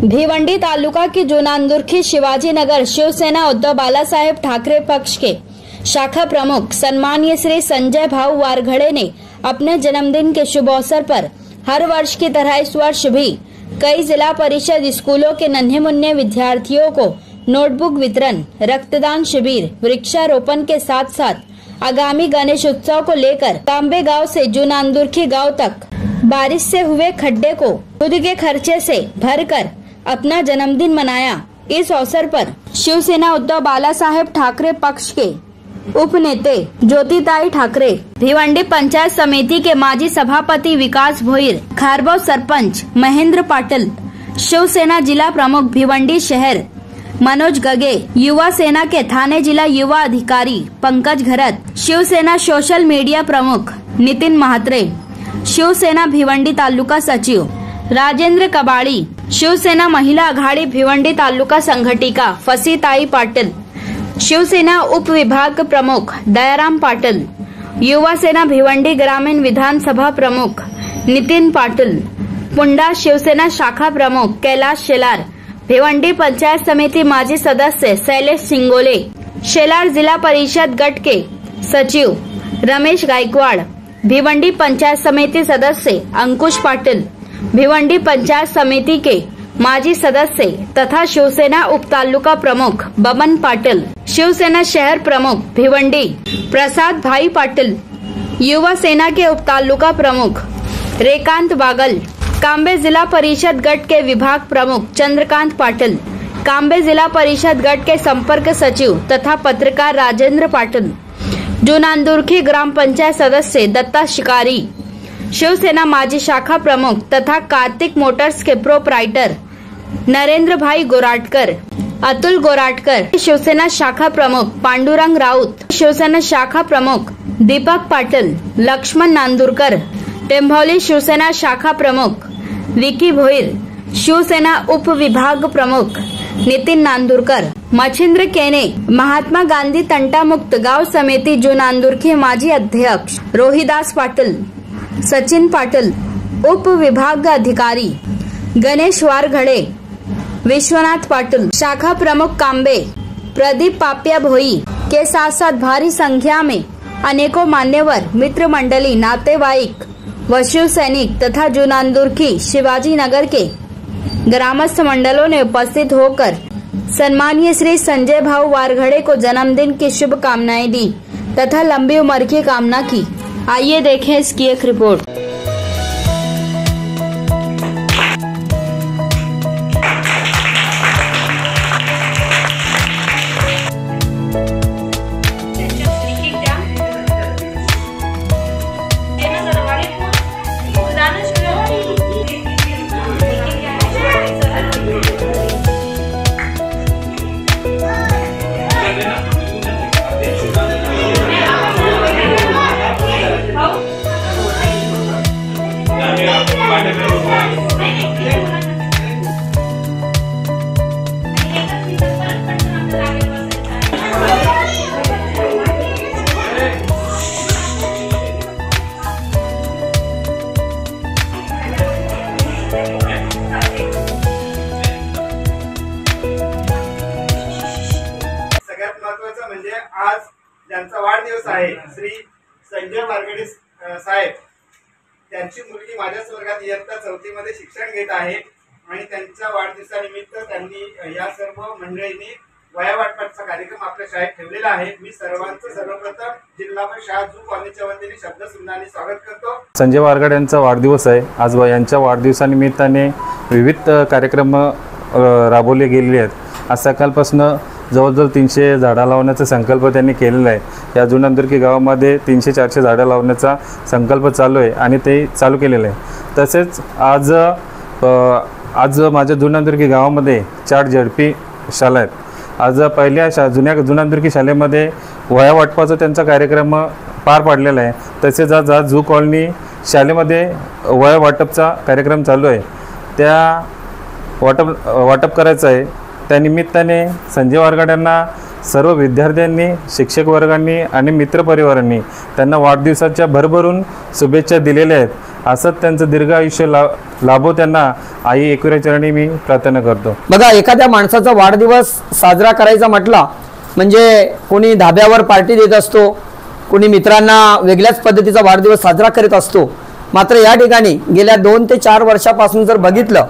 भिवंडी तालुका की जुनानदुर्खी शिवाजी नगर शिवसेना उद्धव बालासाहेब ठाकरे पक्ष के शाखा प्रमुख सम्मानीय श्री संजय भाऊ वारघड़े ने अपने जन्मदिन के शुभ अवसर पर हर वर्ष की तरह इस वर्ष भी कई जिला परिषद स्कूलों के नन्हे मुन्ने विद्यार्थियों को नोटबुक वितरण, रक्तदान शिविर, वृक्षारोपण के साथ साथ आगामी गणेश उत्सव को लेकर तांबे गांव से जुनानदुर्खी गांव तक बारिश से हुए खड्डे को खुद के खर्चे से भरकर अपना जन्मदिन मनाया। इस अवसर पर शिवसेना उद्धव बालासाहेब ठाकरे पक्ष के उपनेते ज्योतिताई ठाकरे, भिवंडी पंचायत समिति के माजी सभापति विकास भोईर, खारबाव सरपंच महेंद्र पाटिल, शिवसेना जिला प्रमुख भिवंडी शहर मनोज गगे, युवा सेना के थाने जिला युवा अधिकारी पंकज घरत, शिवसेना सोशल मीडिया प्रमुख नितिन महात्रे, शिवसेना भिवंडी तालुका सचिव राजेंद्र कबाड़ी, शिवसेना महिला आघाड़ी भिवंडी तालुका संघटिका फसीताई पाटिल, शिवसेना उप विभाग प्रमुख दयाराम पाटिल, युवा सेना भिवंडी ग्रामीण विधानसभा प्रमुख नितिन पाटिल, पुंडा शिवसेना शाखा प्रमुख कैलाश शेलार, भिवंडी पंचायत समिति माजी सदस्य शैलेश सिंगोले, शेलार जिला परिषद गट के सचिव रमेश गायकवाड़, भिवंडी पंचायत समिति सदस्य अंकुश पाटिल, भिवंडी पंचायत समिति के माजी सदस्य तथा शिवसेना उप तालुका प्रमुख बबन पाटिल, शिवसेना शहर प्रमुख भिवंडी प्रसाद भाई पाटिल, युवा सेना के उप तालुका प्रमुख रेकांत बागल, कांबे जिला परिषद गट के विभाग प्रमुख चंद्रकांत पाटिल, कांबे जिला परिषद गट के संपर्क सचिव तथा पत्रकार राजेंद्र पाटिल, जुनानदुर्खी ग्राम पंचायत सदस्य दत्ता शिकारी, शिवसेना माजी शाखा प्रमुख तथा कार्तिक मोटर्स के प्रोपराइटर नरेंद्र भाई गोराटकर, अतुल गोराटकर, शिवसेना शाखा प्रमुख पांडुरंग राउत, शिवसेना शाखा प्रमुख दीपक पाटिल, लक्ष्मण नांदुरकर, टेंभौली शिवसेना शाखा प्रमुख विकी भोईर, शिवसेना उप विभाग प्रमुख नितिन नांदुरकर, मच्छिंद्र केने, महात्मा गांधी तंटा मुक्त गांव समिति जुनानदुर्खी माजी अध्यक्ष रोहिदास पाटिल, सचिन पाटिल, उप विभाग अधिकारी गणेश वारघड़े, विश्वनाथ पाटिल, शाखा प्रमुख कांबे प्रदीप पापिया भोई के साथ साथ भारी संख्या में अनेकों मान्यवर, मित्र मंडली, नातेवाईक व शिव सैनिक तथा जुनानदुर्खी शिवाजी नगर के ग्रामस्थ मंडलों ने उपस्थित होकर सम्मानीय श्री संजय भाऊ वारघड़े को जन्मदिन की शुभकामनाएं दी तथा लंबी उम्र की कामना की। आइए देखें इसकी एक रिपोर्ट। म्हणजे आज ज्यांचा वाढदिवस आहे श्री संजय वारघड़े साहेब, त्यांची मुलगी माझ्याच वर्गात इयत्ता 4थी मध्ये शिक्षण घेत आहे आणि त्यांच्या वाढदिवसानिमित्त त्यांनी या सर्व मंडळींनी वया वाटपाचा कार्यक्रम आपल्या शाळेत ठेवलेला आहे। मी सर्वांचं सर्वप्रथम जिल्हा परिषद जू कॉलेजच्या वतीने शब्दसुमनाने स्वागत करतो। संजय वारघड़े यांचा वाढदिवस आहे आज। यांच्या वाढदिवसानिमित्ताने विविध कार्यक्रम राबवले गेलेले आहेत। आज सकाळपासून जवळजवळ 300 झाडं लावण्याचा संकल्प त्यांनी केलेला आहे। या जुनानदुर्खी गावामध्ये 300-400 झाडं लावण्याचा संकल्प चालू आहे आणि ते चालू केलेलं आहे। तसेच आज माझ्या जुनानदुर्खी गावामध्ये 4 झडपी शाळा आहेत। आज पहिल्या जुन्या जुनानदुर्खी शाळेमध्ये वया वाटपाचा त्यांचा कार्यक्रम पार पाडलेला आहे। तसेच आज जू कॉलनी शाळेमध्ये वया वाटपचा कार्यक्रम चालू आहे। त्या वाटप करायचं आहे। त्यानिमित्ताने संजय वारघड़े यांना सर्व विद्यार्थ्यांनी, शिक्षक वर्गांनी आणि मित्रपरिवारांनी त्यांना वाढदिवसाच्या भरभरून शुभेच्छा दिलेल्या आहेत। असंच त्यांचं दीर्घ आयुष्य लाभो त्यांना आई एकविरा चरणी मी प्रार्थना करतो. बघा, एखाद्या माणसाचा वाढदिवस साजरा करायचा म्हटला म्हणजे कोणी धाब्यावर पार्टी देत असतो, कोणी मित्रांना वेगळ्याच पद्धतीचा वाढदिवस साजरा करत असतो. मात्र या ठिकाणी गेल्या 2 ते 4 वर्षापासून जर बघितलं,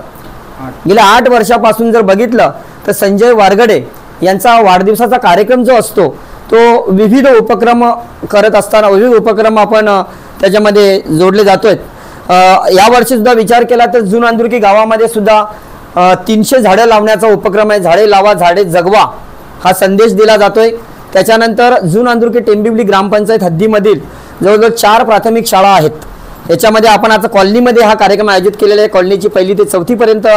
गेल्या 8 वर्षापासून जर बघितलं तर संजय वारगडे यांचा वाढदिवसाचा कार्यक्रम जो असतो तो विविध उपक्रम करत असताना विविध उपक्रम आपण त्याच्यामध्ये जोडले जातोय. यावर्षी सुद्धा विचार केला तर जून अंदुर्की गावामध्ये सुद्धा 300 झाडं लावण्याचा उपक्रम आहे. झाडे लावा झाडे जगवा हा संदेश दिला जातोय. त्याच्यानंतर जून अंदुर्की टेंबिवली ग्रामपंचायत हद्दीमधील जवळजवळ 4 प्राथमिक शाळा आहेत. याच्यामध्ये आपण आता कॉलनीमध्ये हा कार्यक्रम आयोजित केलेला आहे. कॉलनीची 1ली ते 4थी पर्यंत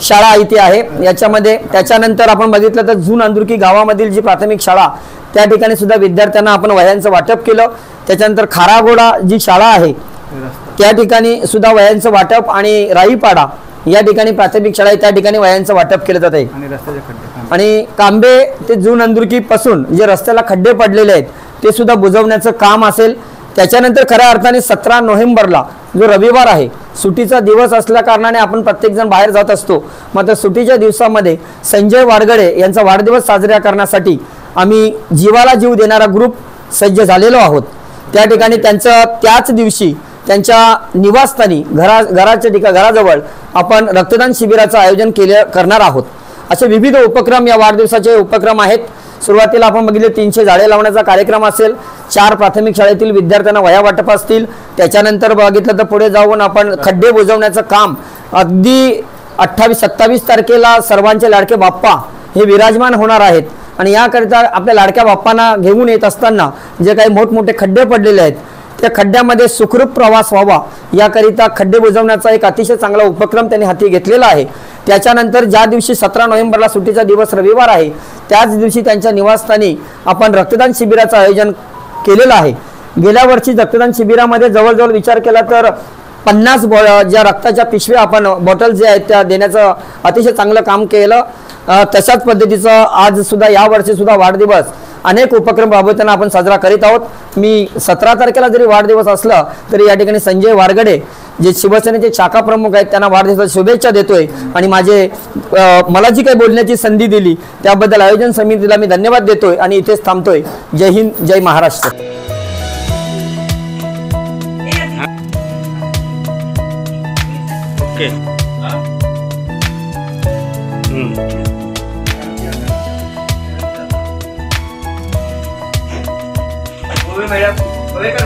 शाळा इथे आहे याच्यामध्ये. त्याच्यानंतर आपण बघितलं तर जून अंदुर्की गावामधील जी प्राथमिक शाळा त्या ठिकाणी सुद्धा विद्यार्थ्यांना आपण वह्यांचं वाटप केलं. त्याच्यानंतर खारागोडा जी शाळा आहे त्या ठिकाणी सुद्धा वह्यांचं वाटप आणि राईपाडा या ठिकाणी प्राथमिक शाळा आहे त्या ठिकाणी वह्यांचं वाटप केलं जात आहे. आणि कांबे ते जून अंदुर्की पासून जे रस्त्याला खड्डे पडलेले आहेत ते सुद्धा बुजवण्याचं काम असेल. त्याच्यानंतर खऱ्या अर्थाने 17 नोव्हेंबरला जो रविवार आहे सुट्टीचा दिवस असल्या कारणाने आपण प्रत्येकजण बाहेर जात असतो. मात्र सुट्टीच्या दिवसामध्ये संजय वारगडे यांचा वाढदिवस साजरा करण्यासाठी आम्ही जीवाला जीव देणारा ग्रुप सज्ज झालेलो आहोत. त्या ठिकाणी त्यांचं त्याच दिवशी त्यांच्या निवासस्थानी घराजवळ आपण रक्तदान शिबिराचं आयोजन करणार आहोत. असे विविध उपक्रम या वाढदिवसाचे उपक्रम आहेत. सुरुवातीला आपण बघितले 300 झाडे लावण्याचा कार्यक्रम असेल, 4 प्राथमिक शाळेतील विद्यार्थ्यांना वह्या वाटप असतील. त्याच्यानंतर बघितलं तर पुढे जाऊन आपण खड्डे बुजवण्याचं काम अगदी 28-27 तारखेला सर्वांचे लाडके बाप्पा हे विराजमान होणार आहेत. आणि याकरिता आपल्या लाडक्या बाप्पांना घेऊन येत असताना जे काही मोठमोठे खड्डे पडलेले आहेत त्या खड्ड्यामध्ये सुखरूप प्रवास व्हावा याकरिता खड्डे बुजवण्याचा एक अतिशय चांगला उपक्रम त्यांनी हाती घेतलेला आहे. त्याच्यानंतर ज्या दिवशी 17 नोव्हेंबरला सुट्टीचा दिवस रविवार आहे त्याच दिवशी त्यांच्या निवासस्थानी आपण रक्तदान शिबिराचं आयोजन केलेलं आहे. गेल्या वर्षी रक्तदान शिबिरामध्ये जवळजवळ विचार केला तर 50 ज्या रक्ताच्या पिशव्या आपण बॉटल जे आहेत त्या देण्याचं अतिशय चांगलं काम केलं. तशाच पद्धतीचं आज सुद्धा यावर्षी सुद्धा वाढदिवस अनेक उपक्रम राबवताना आपण साजरा करीत आहोत. मी 17 तारखेला जरी वाढदिवस असला तरी या ठिकाणी संजय वारगडे जे शिवसेनेचे शाखा प्रमुख आहेत त्यांना वाढदिवसाच्या शुभेच्छा देतोय. आणि मला जी काही बोलण्याची संधी दिली त्याबद्दल आयोजन समितीला मी धन्यवाद देतोय आणि इथेच थांबतोय. जय हिंद, जय महाराष्ट्र.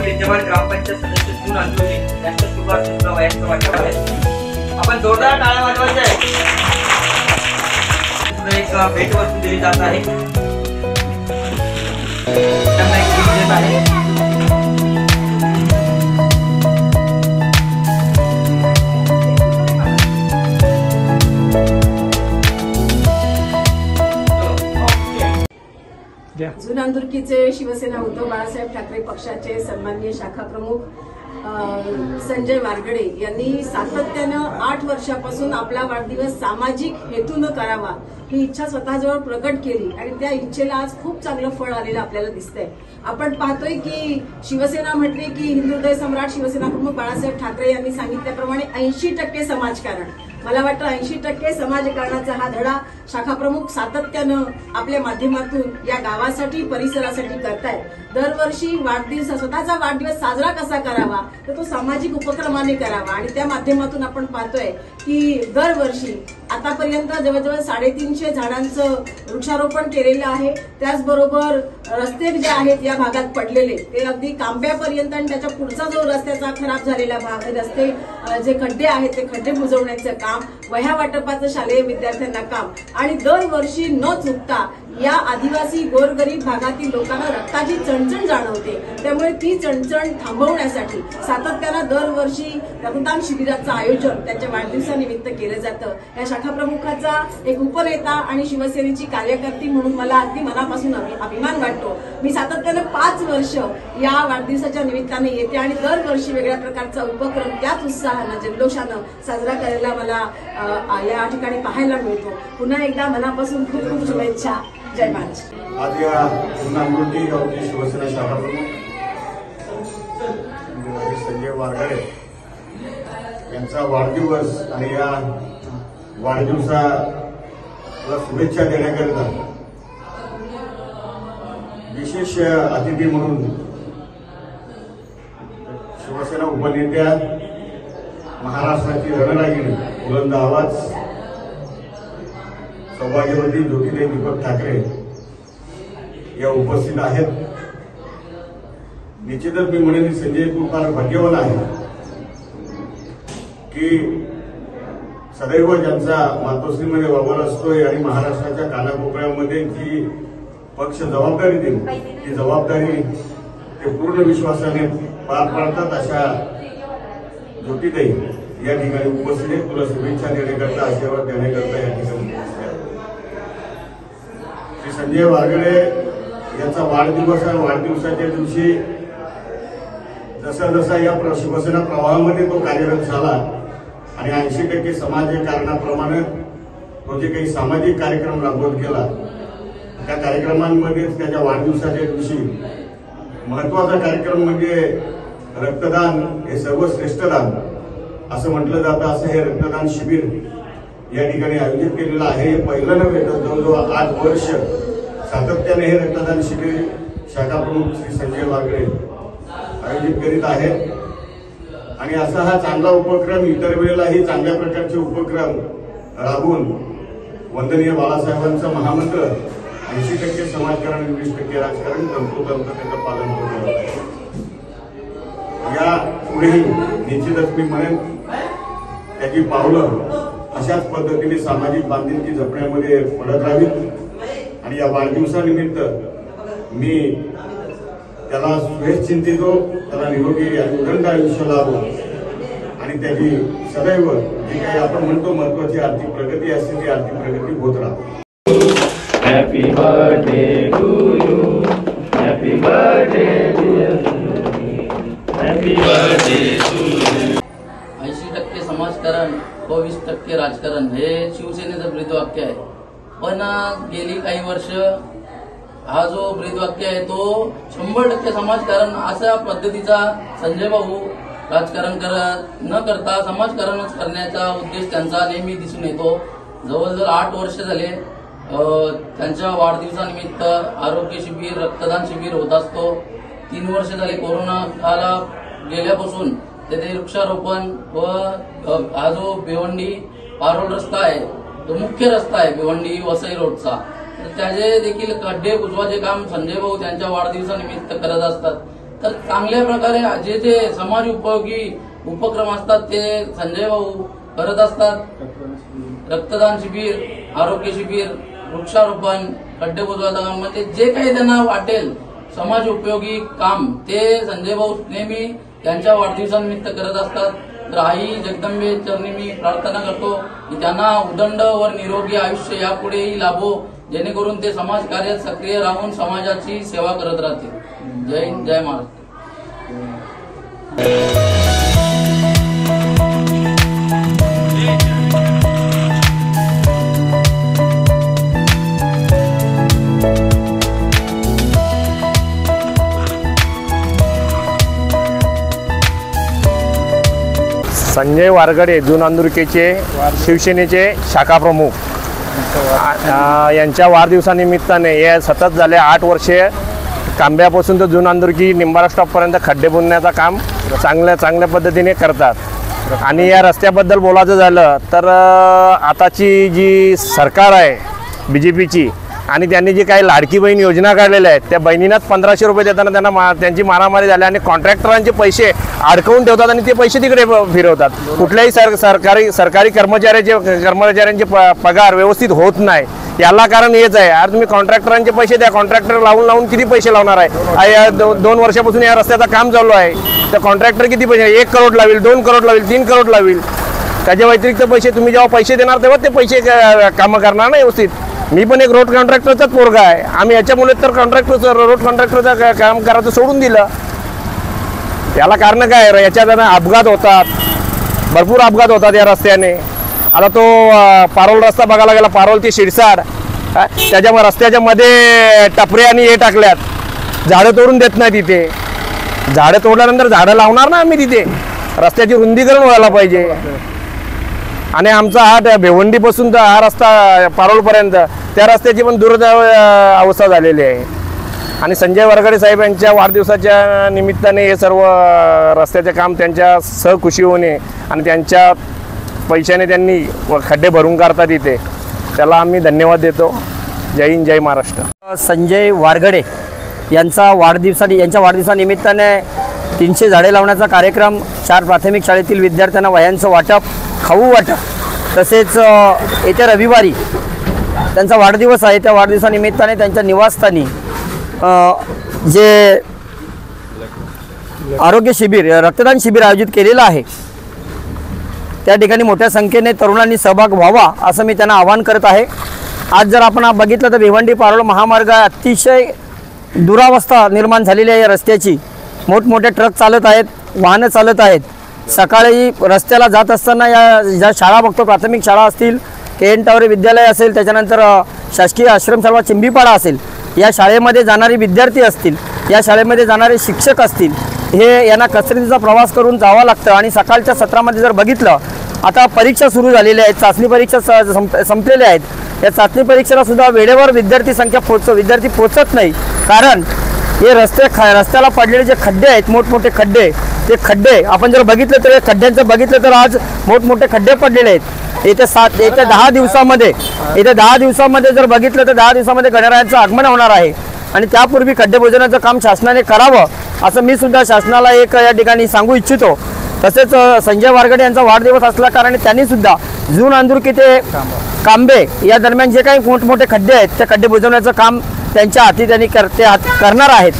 विद्यमान ग्रामपंचायत सदस्य जून अंदुर्की यांच्या शुभारंभ वह्यांचं वाटप आहे. आपण जोरदार टाळ्या वाजवायच्या आहे. एक भेटवस्तू दिली जात आहे. त्यांना एक गिफ्ट देत आहे. जून अंदुर्कीचे शिवसेना उद्धव बाळासाहेब ठाकरे पक्षाचे सन्माननीय शाखा प्रमुख संजय वारगडे यांनी सातत्यानं 8 वर्षापासून आपला वाढदिवस सामाजिक हेतून करावा ही इच्छा स्वतःजवळ प्रकट केली आणि त्या इच्छेला आज खूप चांगलं फळ आलेलं आपल्याला दिसतंय. आपण पाहतोय की शिवसेना म्हटली की हिंदुहृदय सम्राट शिवसेना प्रमुख बाळासाहेब ठाकरे यांनी सांगितल्याप्रमाणे 80% समाजकारण. मला वाटतं 80% समाजकारणाचा हा धडा शाखा प्रमुख सातत्यानं आपल्या माध्यमातून या गावासाठी परिसरासाठी करतायत. दरवर्षी स्वतःचा वाढदिवस साजरा कसा करावा तर तो सामाजिक उपक्रमाने करावा आणि त्या माध्यमातून आपण पाहतोय की दरवर्षी आतापर्यंत जवळजवळ 350 झाडांचं वृक्षारोपण केलेलं आहे. त्याचबरोबर रस्ते जे आहेत या भागात पडलेले ते अगदी कांब्यापर्यंत आणि त्याच्या पुढचा जो रस्त्याचा खराब झालेला भाग रस्ते जे खड्डे आहेत ते खड्डे बुजवण्याचं काम, वह्या वाटपाचं शालेय विद्यार्थ्यांना काम आणि दरवर्षी न चुकता या आदिवासी गोरगरीब भागातील लोकांना रक्ताची चणचण जाणवते. त्यामुळे ती चणचण थांबवण्यासाठी सातत्यानं दरवर्षी रक्तदान शिबिराचं आयोजन त्यांच्या वाढदिवसानिमित्त केलं जातं. या शाखा प्रमुखाचा एक उपनेता आणि शिवसेनेची कार्यकर्ती म्हणून मला अगदी मनापासून अभिमान वाटतो. मी सातत्यानं 5 वर्ष या वाढदिवसाच्या निमित्ताने येते आणि दरवर्षी वेगळ्या प्रकारचा उपक्रम त्याच उत्साहानं जल्लोषानं साजरा करायला मला या ठिकाणी पाहायला मिळतो. पुन्हा एकदा मनापासून खूप खूप शुभेच्छा. जय महाराष्ट्र. आज या अंदुर्की गावचे शिवसेना शाखा प्रमुख संजय वारगडे यांचा वाढदिवस आणि या वाढदिवसाला शुभेच्छा देण्याकरिता विशेष अतिथी म्हणून शिवसेना उपनेत्या, महाराष्ट्राची रणरागिणी, बुलंद आवाज, सौभाग्यवती ज्योतिताई दीपक ठाकरे या उपस्थित आहेत. निश्चितच मी म्हणेन संजय फार भाग्यवान आहे की सदैव ज्यांचा मातोश्रीमध्ये वावर असतोय आणि महाराष्ट्राच्या कानाकोपऱ्यामध्ये जी पक्ष जबाबदारी देईल ती जबाबदारी ते पूर्ण विश्वासाने पार पाडतात. अशा ज्योतिताई या ठिकाणी उपस्थित आहेत. तुला शुभेच्छा देण्याकरता, आशीर्वाद देण्याकरता या ठिकाणी उपस्थित आहेत. श्री संजय वारगडे यांचा वाढदिवस आहे. वाढदिवसाच्या दिवशी जसा जसा या शिवसेना प्रवाहामध्ये तो कार्यरत झाला आणि 80% समाजकारणाप्रमाणे तो जे काही सामाजिक कार्यक्रम राबवत गेला त्या कार्यक्रमांमध्येच त्याच्या वाढदिवसाच्या दिवशी महत्वाचा कार्यक्रम म्हणजे रक्तदान हे सर्वश्रेष्ठ दान असं म्हटलं जातं. असं हे रक्तदान शिबिर या ठिकाणी आयोजित केलेलं आहे. हे पहिलं नव्हे तर जवळजवळ 8 वर्ष सातत्याने हे रक्तदान शिबिर शाखा प्रमुख श्री संजय वारगडे आयोजित करीत आहेत. आणि असा हा चांगला उपक्रम इतर वेळेलाही चांगल्या प्रकारचे उपक्रम राबवून वंदनीय बाळासाहेबांचा महामंत्र 80% समाजकारण, 20% राजकारण, तंतोतंत त्याचं पालन होत आहे. या पुढेही निश्चितच मी म्हणेन त्याची पावलं अशाच पद्धतीने सामाजिक बांधिलकी जपण्यामध्ये पडत राहावीत. आणि या वाढदिवसानिमित्त मी त्याला शुभेच्छिंतितो. त्याला निरोगी आणि उदंड आयुष्य लाभो आणि त्याची सदैव जी काही आपण म्हणतो महत्वाची आर्थिक प्रगती असते ती आर्थिक प्रगती होत राहते. Happy birthday to you. Happy birthday dear you. Happy birthday to you. 80% समाजकारण व 20% राजकारण हे शिवसेनेचं ब्रीदवाक्य आहे. पण गेली काही वर्ष हा जो ब्रीदवाक्य आहे तो 100% समाजकारण अशा पद्धतीचा संजय भाऊ राजकारण न करता समाजकारणच करण्याचा उद्देश त्यांचा नेहमी दिसून येतो. जवळजवळ 8 वर्ष झाले त्यांच्या वाढदिवसानिमित्त आरोग्य शिबिर, रक्तदान शिबिर होत असतो. 3 वर्ष झाले कोरोना काला गेल्यापासून तेथे वृक्षारोपण व हा जो भिवंडी पारोल रस्ता आहे तो मुख्य रस्ता आहे भिवंडी वसई रोडचा, तर त्याचे देखील खड्डे बुजवाचे काम संजय भाऊ त्यांच्या वाढदिवसानिमित्त करत असतात. तर चांगल्या प्रकारे जे जे समाज उपयोगी उपक्रम असतात ते संजय भाऊ करत असतात. रक्तदान शिबिर, आरोग्य शिबिर, वृक्षारोपण, खड्डे बुजवायचं काम, म्हणजे जे काही त्यांना वाटेल समाज उपयोगी काम ते संजय भाऊ नेहमी त्यांच्या वाढदिवसानिमित्त करत असतात. तर आई जगदंबे चरणी मी प्रार्थना करतो की त्यांना उदंड व निरोगी आयुष्य यापुढेही लाभो, जेणेकरून ते समाज कार्यात सक्रिय राहून समाजाची सेवा करत राहतील. जय हिंद, जय महाराष्ट्र. संजय वारगडे जुनांदुर्कीचे शिवसेनेचे शाखा प्रमुख यांच्या वाढदिवसानिमित्ताने हे सतत झाले 8 वर्षे कांब्यापासून तर जुनांदुर्की निंबारा स्टॉपपर्यंत खड्डे बुंदण्याचं काम चांगल्या पद्धतीने करतात. आणि या रस्त्याबद्दल बोलायचं झालं तर आताची जी सरकार आहे BJPची आणि त्यांनी जी काही लाडकी बहीण योजना काढलेल्या आहेत त्या बहिणींनाच 1500 रुपये देताना त्यांना त्यांची मारामारी झाली आणि कॉन्ट्रॅक्टरांचे पैसे अडकवून ठेवतात आणि ते पैसे तिकडे फिरवतात. कुठल्याही सरकारी कर्मचाऱ्यांचे पगार व्यवस्थित होत नाही. याला कारण हेच आहे. आज तुम्ही कॉन्ट्रॅक्टरांचे पैसे द्या, कॉन्ट्रॅक्टर लावून किती पैसे लावणार आहे. 2 वर्षापासून या रस्त्याचं काम चालू आहे. तर कॉन्ट्रॅक्टर किती पैसे 1 करोड लावेल, 2 करोड लावेल, 3 करोड लावेल. त्याच्या व्यतिरिक्त पैसे तुम्ही जेव्हा पैसे देणार तेव्हा ते पैसे कामं करणार ना व्यवस्थित. मी पण एक रोड कॉन्ट्रॅक्टरचाच पोरगा आहे. आम्ही याच्यामुळे तर रोड कॉन्ट्रॅक्टरचं काम करायचं सोडून दिलं. याला कारण काय आहे, याच्यात अपघात होतात, भरपूर अपघात होतात या रस्त्याने. आता तो पारोल रस्ता बघायला गेला, पारोल ते शिरसाड, त्याच्यामुळे रस्त्याच्या मध्ये टपरे आणि हे टाकल्यात. झाडं तोडून देत नाही तिथे. झाडं तोडल्यानंतर झाडं लावणार ना आम्ही तिथे. रस्त्याची रुंदीकरण व्हायला पाहिजे. आणि आमचा हा भिवंडीपासून तर हा रस्ता पारोलपर्यंत त्या रस्त्याची पण दुर्दैव अवस्था झालेली आहे. आणि संजय वरखडे साहेब यांच्या वाढदिवसाच्या निमित्ताने हे सर्व रस्त्याचे काम त्यांच्या सहकुशी होणे आणि त्यांच्या पैशाने त्यांनी खड्डे भरून काढतात इथे, त्याला आम्ही धन्यवाद देतो. जय हिंद, जय महाराष्ट्र. संजय वारगडे यांच्या वाढदिवसानिमित्ताने 300 झाडे लावण्याचा कार्यक्रम, 4 प्राथमिक शाळेतील विद्यार्थ्यांना वह्यांचं वाटप, खाऊ वाटप, तसेच येत्या रविवारी त्यांचा वाढदिवस आहे. त्या वाढदिवसानिमित्ताने त्यांच्या निवासस्थानी जे आरोग्य शिबिर, रक्तदान शिबिर आयोजित केलेलं आहे. त्या ठिकाणी मोठ्या संख्येने तरुणांनी सहभाग व्हावा असं मी त्यांना आवाहन करत आहे. आज जर आपण बघितलं तर भिवंडी पारोळ महामार्ग अतिशय दुरावस्था निर्माण झालेली आहे. रस्त्याची मोठमोठे ट्रक चालत आहेत, वाहनं चालत आहेत. सकाळी रस्त्याला जात असताना या ज्या शाळा बघतो, प्राथमिक शाळा असतील, KN टावरे विद्यालय असेल, त्याच्यानंतर शासकीय आश्रमशाळा चिंबीपाडा असेल, या शाळेमध्ये जाणारे विद्यार्थी असतील, या शाळेमध्ये जाणारे शिक्षक असतील, हे यांना कसरतीचा प्रवास करून जावं लागतं. आणि सकाळच्या सत्रामध्ये जर बघितलं, आता परीक्षा सुरू झालेल्या आहेत, चाचणी परीक्षा संपलेल्या आहेत. या चाचणी परीक्षेला सुद्धा वेळेवर विद्यार्थी पोचत नाही. कारण हे रस्त्याला पडलेले जे खड्डे आहेत, मोठमोठे खड्डे, ते खड्डे आपण जर बघितलं तर खड्ड्यांचं बघितलं तर आज मोठमोठे खड्डे पडलेले आहेत. येत्या 10 दिवसामध्ये जर बघितलं तर 10 दिवसामध्ये गणरायांचं आगमन होणार आहे. आणि त्यापूर्वी खड्डे बुजवण्याचं काम शासनाने करावं असं मी सुद्धा शासनाला या ठिकाणी सांगू इच्छितो. तसेच संजय वारगडे यांचा वाढदिवस असल्या कारणाने त्यांनी सुद्धा जून अंदुरकी ते कांबे या दरम्यान जे काही मोठमोठे खड्डे आहेत, ते खड्डे बुजवण्याचं काम त्यांच्या हाती त्यांनी करणार आहेत.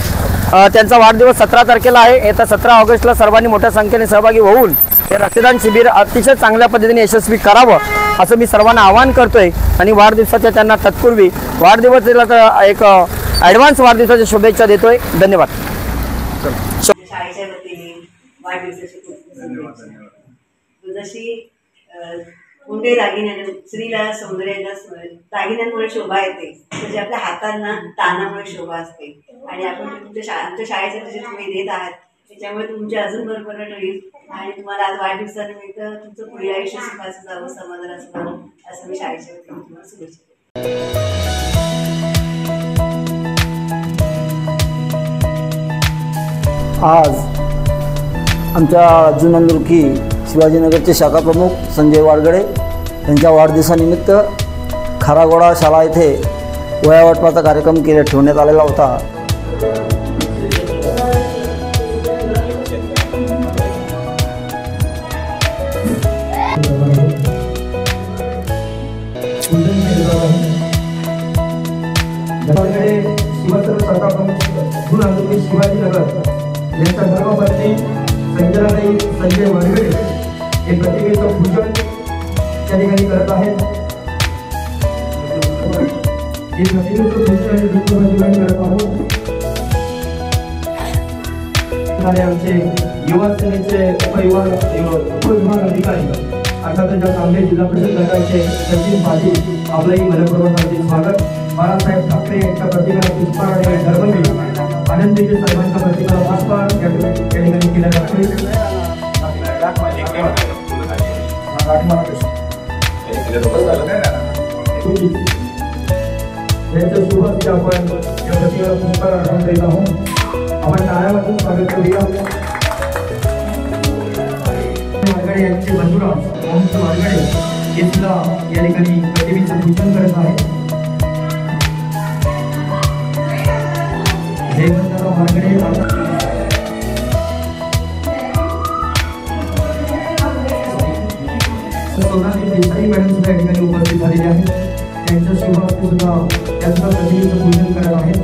त्यांचा वाढदिवस 17 तारखेला आहे. येत्या 17 ऑगस्टला सर्वांनी मोठ्या संख्येने सहभागी होऊन हे रक्तदान शिबिर अतिशय चांगल्या पद्धतीने यशस्वी करावं असं मी सर्वांना आवाहन करतोय. आणि वाढदिवसाच्या त्यांना तत्पूर्वी वाढदिवसाला एक ॲडव्हान्स वाढदिवसाच्या शुभेच्छा देतोय. धन्यवाद. शाळेच्या वतीने वाढदिवसाची जशी कुंडे दागिन्याने स्त्रीला सौंदर्याला दागिन्यांमुळे शोभा येते, तशी आपल्या हातांना तानामुळे शोभा असते. आणि आपण आमच्या शाळेसाठी जे तुम्ही देत आहात त्याच्यामुळे तुमची अजून भरभराट होईल. आणि तुम्हाला आज वाढदिवसानिमित्त तुमचं पुढे आयुष्य सुखाचं जावं, समाधानाचं जावं असं मी शाळेच्या वतीने तुम्हाला शुभेच्छा देते. आज आमच्या जुनंदुर्की शिवाजीनगरचे शाखा प्रमुख संजय वारगडे यांच्या वाढदिवसानिमित्त खारागोडा शाळा येथे वह्या वाटपाचा कार्यक्रम ठेवण्यात आलेला होता. शिवाजीनगर यांच्या धर्मपत्नी संजनाताई संजय वारगडे हे प्रतिमेचं पूजन त्या ठिकाणी करत आहेत. हे प्रतिमेचं पूजन करत आहोत. आमचे युवा सेनेचे उपविभाग अधिकारी अर्थात कांबे जिल्हा परिषद गटाचे सचिन पाटील आपलंही मनपूर्वक स्वागत. बाळासाहेब ठाकरे यांच्या प्रतिमेला पुष्पहार आणि धर्मवीर आनंदीचे सर्वांच्या प्रतिमेला पुष्पहार या ठिकाणी केला जातो. यांचं शुभ हस्ते आपण या प्रतिमेला पुष्पहार अर्पण करीत आहोत. आपण टाळ्यावाजून स्वागत करूया. वारगडे यांचे बंधुराज वंश वारगडे हे सुद्धा या ठिकाणी प्रतिमेचं पूजन करत आहेत. सोनाली देसाई मॅडम सुद्धा या ठिकाणी उपस्थित झालेले आहेत. त्यांच्या शुभ हस्ते सुद्धा त्यांच्या प्रतिमेचं पूजन करत आहेत.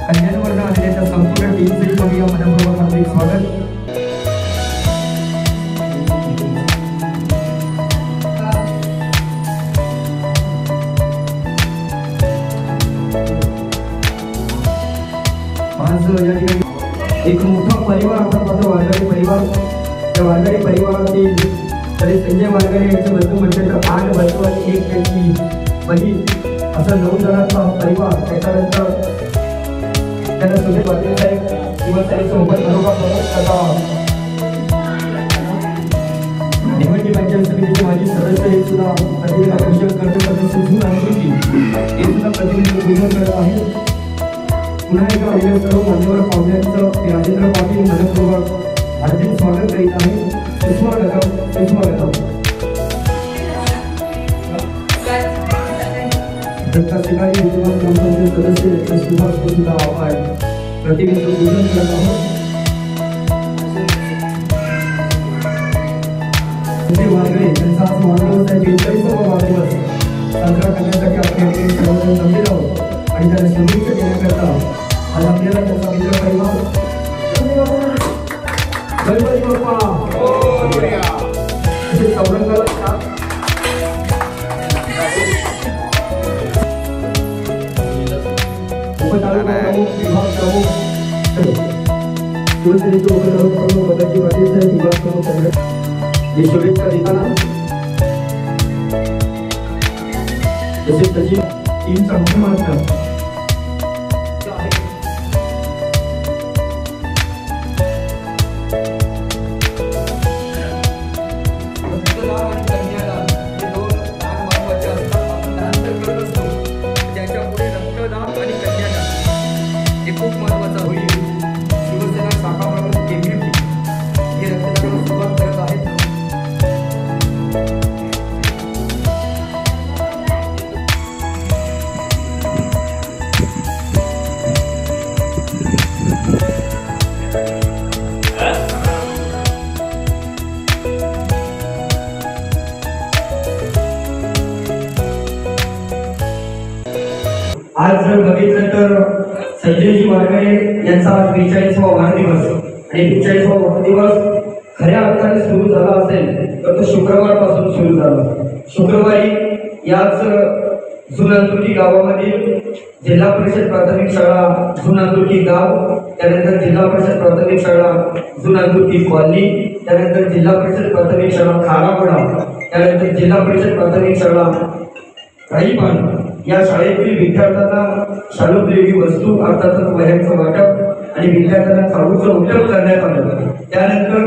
कल्याण वर्ग आणि त्याच्या संपूर्ण टीमचे करूया मनपूर्वक हार्दिक स्वागत. आज या ठिकाणी एक मोठा परिवार आपण पाहतो, वारगडे परिवार. त्या वारगडे परिवारातील तरी संजय वारगडे यांचे बंधू म्हटले तर 8 बंधू आणि 1 त्यांची बहीण असं 9 जणांचा परिवार. त्याच्यानंतर त्यांना सुधीर पाटील साहेब युवासेनेसोबत तालुका प्रमुख तथा निवडणूक पंचायत समितीचे माजी सदस्य हे सुद्धा प्रतिनिधी आकर्षण करते सदस्य झून अंतर्गत हे सुद्धा प्रतिनिधी पूजन करत आहेत. पुन्हा एकदा आपल्या सर्व मान्यवर पाहुण्यांचं राजेंद्र पाटील मनपूर्वक हार्दिक स्वागत करीत आहे. सुस्वागतम. दत्ताधिकारी विद्यमान ग्रामपंचायत सदस्य सुभाष सुद्धा आपण प्रतिनिधी पूजन करत आहोत. वारगळे यांचा आज वाढदिवस आहे. 45वा वाढदिवस साजरा करण्यासाठी आपण सर्वजण जमलेलो आहोत आणि त्याला शुभेच्छा देण्याकरता आज आपल्याला त्याचा मित्र परिवार गणपती बाप्पा असे चौरंगाला उपतालुका प्रमुख विभाग प्रमुख शिवसेनेचे उपतालुका प्रमुख बदाजी पाटील साहेब विभाग प्रमुख हे शुभेच्छा देताना तसेच त्याची टीमचा मुख्य मास्टर खूप महत्वाचा होईल. शिवसेना शाखा प्रमुख केंद्रीय हे रक्तदानाला सुरुवात करत आहेत. आज जर बघितलं तर संजयजी वारगळे यांचा 42वा वाढदिवस आणि 42वा वाढदिवस खऱ्या अर्थाने सुरू झाला असेल तर तो शुक्रवार पासून सुरू झाला. शुक्रवारी याच जुनांदुर्की गावामधील जिल्हा परिषद प्राथमिक शाळा जुनांदुर्की गाव, त्यानंतर जिल्हा परिषद प्राथमिक शाळा जुनांदुर्की कॉलनी, त्यानंतर जिल्हा परिषद प्राथमिक शाळा खारापडा, त्यानंतर जिल्हा परिषद प्राथमिक शाळा राईपान या शाळेतील विद्यार्थ्यांना शालोपयोगी वस्तू अर्थातच वह्यांचं वाटप आणि विद्यार्थ्यांना चालूचं उद्योग करण्यात आलं. त्यानंतर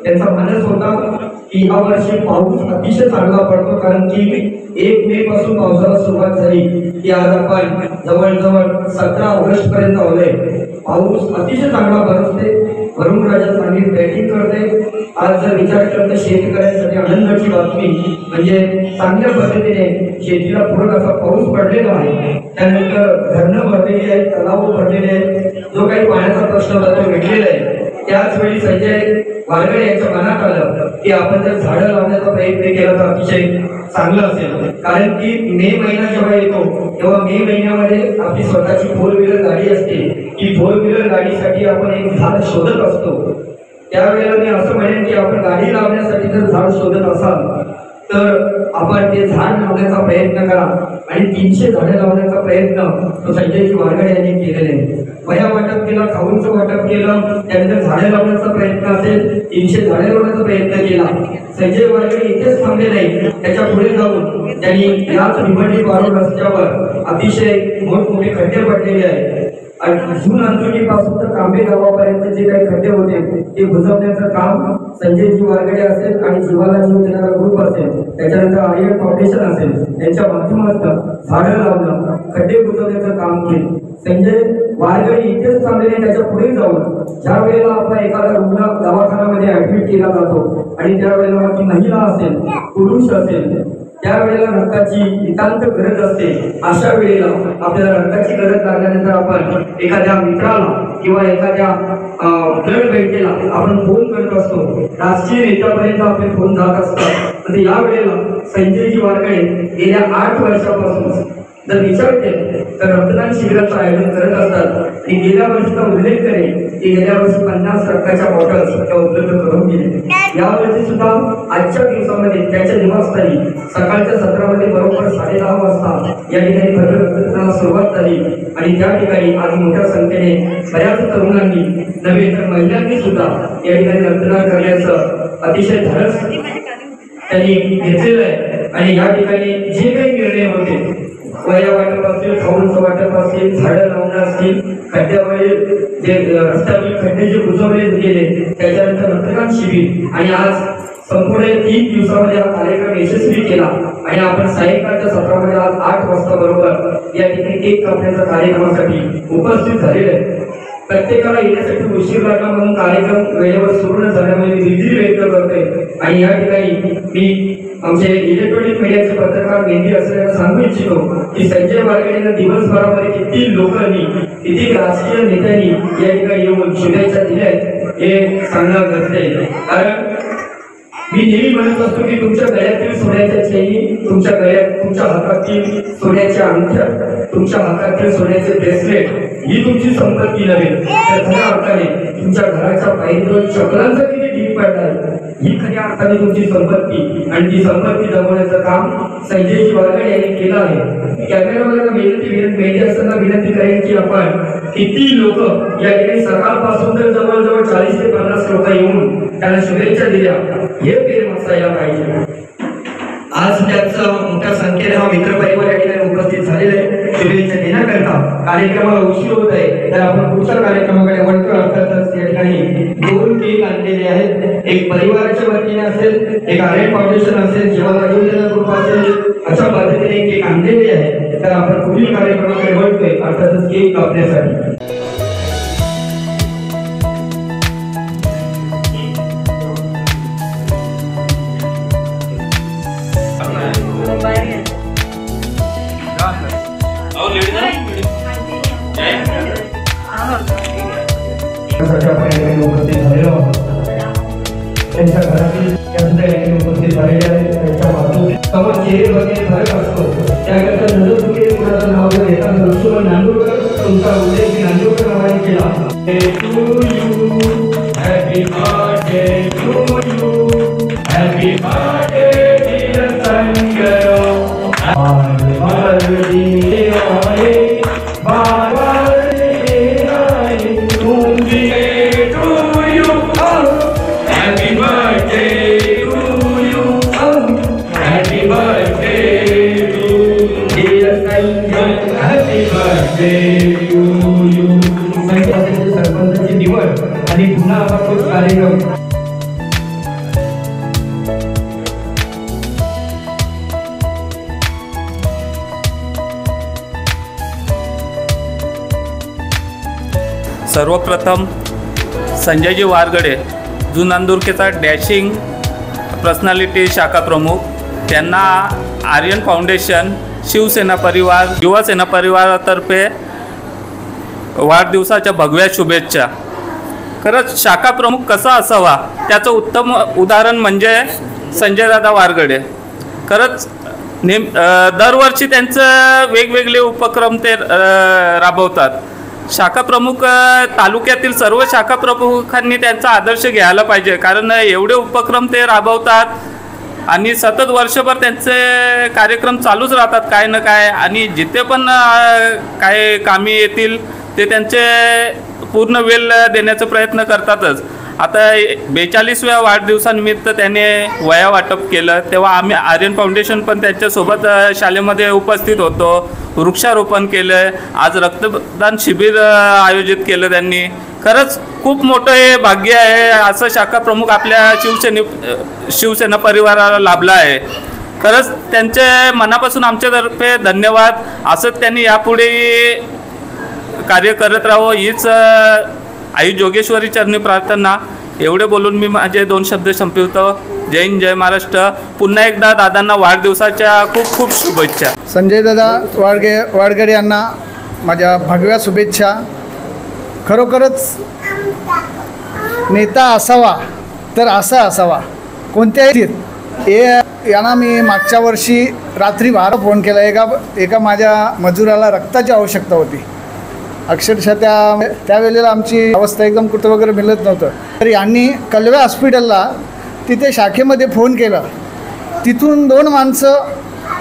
त्यांचा मानस होता की या वर्षी पाऊस अतिशय चांगला पडतो, कारण की 1 मे पासून पावसाला सुरुवात झाली की आज आपण जवळजवळ 17 ऑगस्ट पर्यंत आलोय. पाऊस अतिशय चांगला बरसते, वरुण राजा चांगली बॅटिंग करते. आज जर विचार केला तर शेतकऱ्यांसाठी आनंदाची बातमी म्हणजे चांगल्या पद्धतीने शेतीला पूरक असा पाऊस पडलेला आहे. त्यानंतर धरणं भरलेली आहेत, तलाव भरलेले आहेत, जो काही पाण्याचा प्रश्न होता तो मिटलेला आहे. त्याच वेळी संजय वारगळे यांच्या मनात आलं की आपण जर झाडं लावण्याचा प्रयत्न केला तर अतिशय चांगलं असेल, कारण की मे महिना जेव्हा येतो तेव्हा मे महिन्यामध्ये आपली स्वतःची 4 व्हीलर गाडी असते. की 4 व्हीलर गाडीसाठी आपण एक झाड शोधत असतो. त्यावेळेला मी असं म्हणेन की आपण गाडी लावण्यासाठी जर झाड शोधत असाल तर आपण ते झाड लावण्याचा प्रयत्न करा आणि 300 झाडे लावण्याचा प्रयत्न तो संजयजी वारगळे यांनी केलेले. वह्या वाटप केला, खाऊंचं वाटप केलं, त्यानंतर झाडे लावण्याचा प्रयत्न असेल 300 झाडे लावण्याचा प्रयत्न केला. संजय वारगळे इथेच थांबले नाही, त्याच्या पुढे जाऊन त्यांनी याच भिवंडी पारोड रस्त्यावर अतिशय मोठमोठे खड्डे पडलेले आहेत. जून अंतर्गीपासून तर कांबे गावापर्यंत जे काही खड्डे होते ते बुजवण्याचं काम संजयजी वारगळे असेल आणि जीवाला जीव देणारा ग्रुप असेल, त्याच्यानंतर आर्यन फाउंडेशन असेल, यांच्या माध्यमातून झाडं लावणं, खड्डे बुजवण्याचं काम केलं. संजय वारगळे इथेच थांबलेले, त्याच्या पुढे जाऊन ज्या वेळेला आपण एखादा रुग्ण दवाखान्यामध्ये ऍडमिट केला जातो आणि त्यावेळेला ती महिला असेल, पुरुष असेल, त्यावेळेला रक्ताची नितांत गरज असते. अशा वेळेला आपल्याला रक्ताची गरज लागल्यानंतर आपण एखाद्या मित्राला किंवा एखाद्या ब्लड बँकेला आपण फोन करत असतो, राष्ट्रीय नेत्यापर्यंत आपले फोन जात असतात. तर या वेळेला संजयजी वारगळे गेल्या 8 वर्षापासून जर विचार केला तर रक्तदान शिबिराचं आयोजन करत असतात. आणि गेल्या वर्षीचा उल्लेख करेल की गेल्या वर्षी 50 रक्ताच्या बॉटल्स उपलब्ध करून दिले. यावर्षी सुद्धा आजच्या दिवसामध्ये त्याच्या निवासस्थानी सकाळच्या सत्रामध्ये बरोबर 10:30 वाजता या ठिकाणी भव्य रक्तदानाला सुरुवात झाली. आणि त्या ठिकाणी आज मोठ्या संख्येने बऱ्याच तरुणांनी नव्हे तर महिलांनी सुद्धा या ठिकाणी रक्तदान करण्याचं अतिशय धाडस त्यांनी घेतलेलं आहे. आणि या ठिकाणी जे काही निर्णय होते वया वाटप असतील, खाऊंचं वाटप असतील, झाडं लावणं असतील, खड्ड्यावरील जे रस्त्यावरील खड्डे जे बुजवले गेले त्याच्यानंतर रक्तदान शिबिर आणि आज संपूर्ण 3 दिवसामध्ये हा कार्यक्रम यशस्वी केला आणि आपण सायंकाळच्या सत्रामध्ये आज 8 वाजता बरोबर या ठिकाणी केक कापण्याच्या कार्यक्रमासाठी उपस्थित झालेले आहे. प्रत्येकाला येण्यासाठी उशीर लागला म्हणून कार्यक्रम वेळेवर सुरू न झाल्यामुळे मी दिलगिरी व्यक्त करतोय आणि या ठिकाणी मी आमचे इलेक्ट्रॉनिक मीडियाचे पत्रकार मेहंदी असलेल्यांना सांगू इच्छितो की संजय वारगडेंना दिवसभरामध्ये किती लोकांनी किती राजकीय नेत्यांनी या ठिकाणी येऊन शुभेच्छा दिल्या आहेत हे सांगणं गरजेचं आहे. कारण मी नेहमी म्हणत असतो की तुमच्या गळ्यातील सोन्याच्या चैनी, तुमच्या हातातील सोन्याच्या अंगठ्या, तुमच्या हातातील सोन्याचे ब्रेसलेट ही तुमची संपत्ती नव्हे, तर खऱ्या अर्थाने तुमच्या घराच्या पायरीवर चक्रांचा किती ढीग पडला ही खऱ्या अर्थाने तुमची संपत्ती आणि ती संपत्ती जगवण्याचं काम संजयजी वारगडे यांनी केलं आहे. कॅमेरामॅनला मेहंदी असताना विनंती करेन की आपण किती लोक या ठिकाणी सकाळपासून तर जवळजवळ 40 ते 50 लोक येऊन त्यांना शुभेच्छा दिल्या हे प्रेम असायला पाहिजे. आज त्याचं मोठ्या संख्येने हा मित्रपरिवार या ठिकाणी उपस्थित झालेला आहे. शुभेच्छा देण्याकरता कार्यक्रमाला उशीर होत आहे तर आपण पुढच्या कार्यक्रमाकडे वळतो. अर्थातच या ठिकाणी 2 केक आणलेले आहेत, एक परिवाराच्या वतीने असेल, एक आर्यन फाउंडेशन असेल, जेव्हा ग्रुप असेल, अशा पद्धतीने केक आणलेले आहे. तर आपण पुढील कार्यक्रमाकडे वळतोय अर्थातच केक कापण्यासाठी. उपस्थित झालेलो आहोत त्यांच्या घरातील उपस्थित झालेले आहेत. त्यांच्या मातृ समोर चेहरे वगैरे फरक असतो त्याकरता नजर तुम्ही कुणाचं नाव जर येतात नरसुमन नांदुरकर तुमचा उल्लेख नांदुरकर नावाने केला. Happy birthday to you, happy birthday dear Sanjay, सरपंचाची निवड आणि पुन्हा आपण कार्यक्रम सर्वप्रथम संजयजी वारगडे जुनांदुरकेचा डॅशिंग पर्सनॅलिटी शाखा प्रमुख, त्यांना आर्यन फाउंडेशन, शिवसेना परिवार, युवासेना परिवारातर्फे वाढदिवसाच्या भगव्या शुभेच्छा. खरंच शाखा प्रमुख कसा असावा त्याचं उत्तम उदाहरण म्हणजे संजयदादा वारगडे. खरंच दरवर्षी त्यांचं वेगवेगळे उपक्रम ते राबवतात. शाखा प्रमुख तालुक्यातील सर्व शाखा प्रमुखांनी त्यांचा आदर्श घ्यायला पाहिजे, कारण एवढे उपक्रम ते राबवतात आणि सतत वर्षभर त्यांचे कार्यक्रम चालूच राहतात काय ना काय, आणि जिथे पण काय कामी येतील ते त्यांचे पूर्ण वेळ देण्याचा प्रयत्न करतातच. आता 42व्या वाढदिवसानिमित्त त्याने वया वाटप केलं, तेव्हा आम्ही आर्यन फाउंडेशन पण त्यांच्यासोबत शाळेमध्ये उपस्थित होतो, वृक्षारोपण केलं, आज रक्तदान शिबिर आयोजित केलं त्यांनी. खरंच खूप मोठं हे भाग्य आहे, असं शाखा प्रमुख आपल्या शिवसेना परिवाराला लाभला आहे. खरंच त्यांचे मनापासून आमच्यातर्फे धन्यवाद. असंच त्यांनी यापुढे कार्य करत राहावं हीच आई जोगेश्वरी चरणी प्रार्थना. एवढे बोलून मी माझे 2 शब्द संपवतो. जय हिंद, जय महाराष्ट्र. पुन्हा एकदा दादांना वाढदिवसाच्या खूप खूप शुभेच्छा. संजयदादा वारगडे यांना माझ्या भगव्या शुभेच्छा. खरोखरच नेता असावा तर असा असावा कोणत्याही यांना मी मागच्या वर्षी रात्री 12 फोन केला. एका माझ्या मजुराला रक्ताची आवश्यकता होती. अक्षरशः त्यावेळेला आमची अवस्था एकदम कुठं वगैरे मिळत नव्हतं, तर यांनी कलव्या हॉस्पिटलला तिथे शाखेमध्ये फोन केला. तिथून 2 माणसं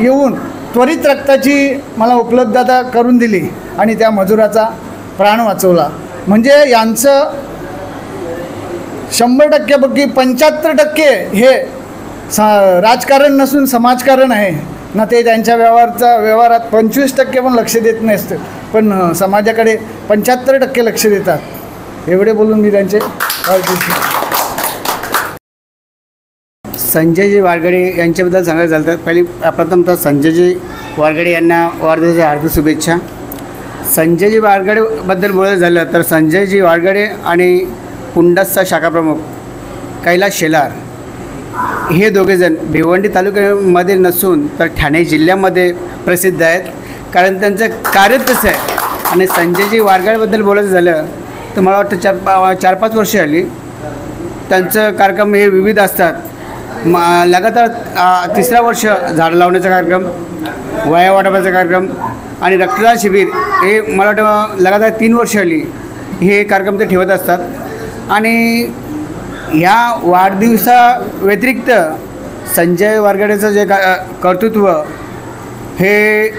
येऊन त्वरित रक्ताची मला उपलब्धता करून दिली आणि त्या मजुराचा प्राण वाचवला. म्हणजे यांचं 100%पैकी 75% हे राजकारण नसून समाजकारण आहे. ना ते त्यांच्या व्यवहारात 25% पण लक्ष देत नसतं, पण समाजाकडे 75% लक्ष देतात. एवढे बोलून मी त्यांचे संजयजी वारगडे यांच्याबद्दल सांगायचं झालं तर पहिली प्रथमतः संजयजी वारगडे यांना वाढदिवसाच्या हार्दिक शुभेच्छा. संजयजी वारगडेबद्दल बोलायचं झालं तर संजयजी वारगडे आणि पुंडसचा शाखाप्रमुख कैलास शेलार हे दोघेजण भिवंडी तालुक्यामध्ये नसून तर ठाणे जिल्ह्यामध्ये प्रसिद्ध आहेत, कारण त्यांचं कार्य तसं आहे. आणि संजयजी वारगडेबद्दल बोलायचं झालं तर मला वाटतं 4-5 वर्षे आली त्यांचं कार्यक्रम हे विविध असतात. लगातार 3रा वर्ष झाड लावण्याचा कार्यक्रम, वया वाटपाचा कार्यक्रम आणि रक्तदान शिबिर हे मला वाटतं लगातार 3 वर्ष आली हे कार्यक्रम ते ठेवत असतात. आणि ह्या वाढदिवसा व्यतिरिक्त संजय वारगडेचं जे कर्तृत्व हे